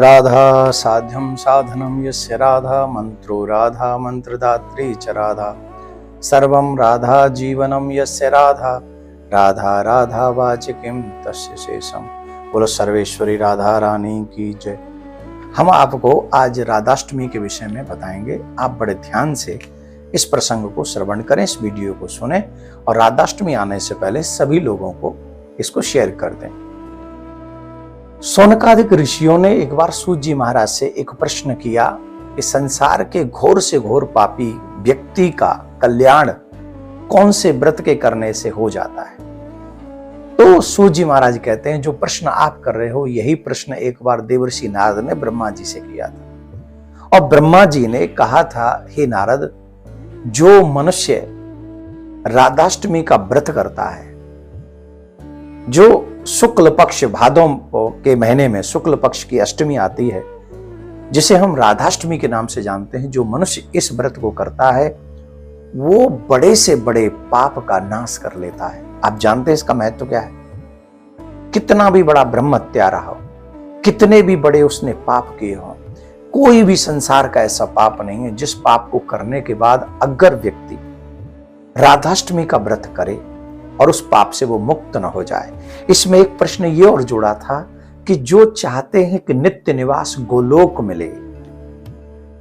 राधा साध्यं साधनं यस्य राधा मंत्रो राधा मंत्रदात्री च राधा सर्वं राधा जीवनं यस्य राधा राधा राधा वाचिकीं तस्य शेषम। बोलो सर्वेश्वरी राधा रानी की जय। हम आपको आज राधाष्टमी के विषय में बताएंगे। आप बड़े ध्यान से इस प्रसंग को श्रवण करें, इस वीडियो को सुने और राधाष्टमी आने से पहले सभी लोगों को इसको शेयर कर दें। शौनकादिक ऋषियों ने एक बार सूत जी महाराज से एक प्रश्न किया कि संसार के घोर से घोर पापी व्यक्ति का कल्याण कौन से व्रत के करने से हो जाता है। तो सूत जी महाराज कहते हैं, जो प्रश्न आप कर रहे हो यही प्रश्न एक बार देवर्षि नारद ने ब्रह्मा जी से किया था। और ब्रह्मा जी ने कहा था, हे नारद, जो मनुष्य राधाष्टमी का व्रत करता है, जो शुक्ल पक्ष भादों के महीने में शुक्ल पक्ष की अष्टमी आती है, जिसे हम राधाष्टमी के नाम से जानते हैं, जो मनुष्य इस व्रत को करता है वो बड़े से बड़े पाप का नाश कर लेता है। आप जानते हैं इसका महत्व क्या है? कितना भी बड़ा ब्रह्म हत्या रहा हो, कितने भी बड़े उसने पाप किए हो, कोई भी संसार का ऐसा पाप नहीं है जिस पाप को करने के बाद अगर व्यक्ति राधाष्टमी का व्रत करे और उस पाप से वो मुक्त न हो जाए। इसमें एक प्रश्न ये और जुड़ा था कि जो चाहते हैं कि नित्य निवास गोलोक मिले,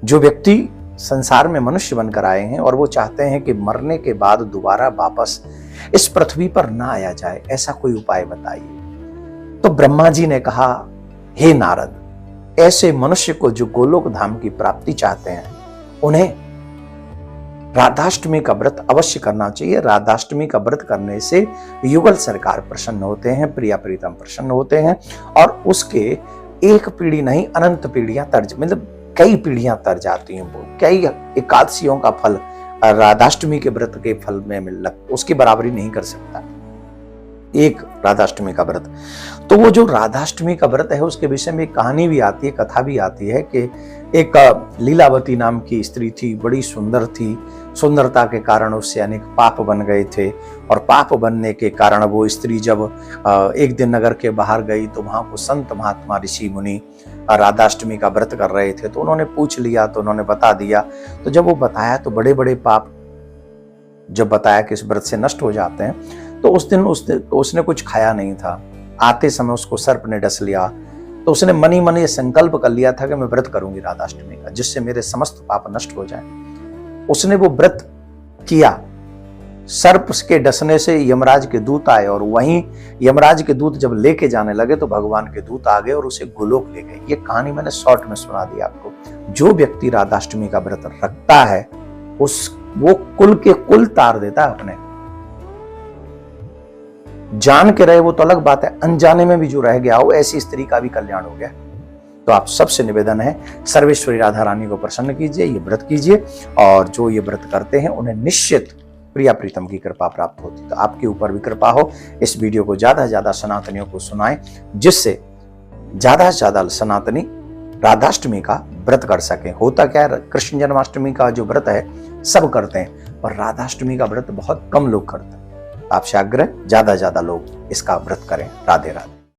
जो व्यक्ति संसार में मनुष्य बनकर आए हैं और वो चाहते हैं कि मरने के बाद दोबारा वापस इस पृथ्वी पर ना आया जाए, ऐसा कोई उपाय बताइए। तो ब्रह्मा जी ने कहा, हे नारद, ऐसे मनुष्य को जो गोलोक धाम की प्राप्ति चाहते हैं उन्हें राधाष्टमी का व्रत अवश्य करना चाहिए। राधाष्टमी का व्रत करने से युगल सरकार प्रसन्न होते हैं, प्रिया प्रीतम प्रसन्न होते हैं और उसके एक पीढ़ी नहीं अनंत पीढ़ियां मतलब कई पीढ़ियां तर जाती हैं। वो कई एकादशियों का फल राधाष्टमी के व्रत के फल में उसकी बराबरी नहीं कर सकता एक राधाष्टमी का व्रत। तो वो जो राधाष्टमी का व्रत है उसके विषय में एक कहानी भी आती है, कथा भी आती है कि एक लीलावती नाम की स्त्री थी, बड़ी सुंदर थी। सुंदरता के कारण उससे अनेक पाप बन गए थे और पाप बनने के कारण वो स्त्री जब एक दिन नगर के बाहर गई तो वहां को संत महात्मा ऋषि मुनि राधाष्टमी का व्रत कर रहे थे। तो उन्होंने पूछ लिया, तो उन्होंने बता दिया। तो जब वो बताया तो बड़े बड़े पाप जब बताया कि इस व्रत से नष्ट हो जाते हैं, तो उस दिन उसने कुछ खाया नहीं था। आते समय उसको सर्प ने डस लिया। तो उसने मनी मन ये संकल्प कर लिया था कि मैं व्रत करूंगी राधाष्टमी का, जिससे मेरे समस्त पाप नष्ट हो जाएं। उसने वो व्रत किया। सर्प के डसने से यमराज के दूत आए और वहीं यमराज के दूत जब लेके जाने लगे तो भगवान के दूत आ गए और उसे गोलोक ले गए। ये कहानी मैंने शॉर्ट में सुना दी आपको। जो व्यक्ति राधाष्टमी का व्रत रखता है वो कुल के कुल तार देता है अपने। जान के रहे वो तो अलग बात है, अनजाने में भी जो रह गया हो, ऐसी स्त्री का भी कल्याण हो गया। तो आप सबसे निवेदन है, सर्वेश्वरी राधा रानी को प्रसन्न कीजिए, ये व्रत कीजिए और जो ये व्रत करते हैं उन्हें निश्चित प्रिया प्रीतम की कृपा प्राप्त होती। तो आपके ऊपर भी कृपा हो। इस वीडियो को ज्यादा से ज्यादा सनातनियों को सुनाएं, जिससे ज्यादा से ज्यादा सनातनी राधाष्टमी का व्रत कर सके। होता क्या है, कृष्ण जन्माष्टमी का जो व्रत है सब करते हैं और राधाष्टमी का व्रत बहुत कम लोग करते हैं। आपसे आग्रह, ज्यादा से ज्यादा लोग इसका व्रत करें। राधे राधे।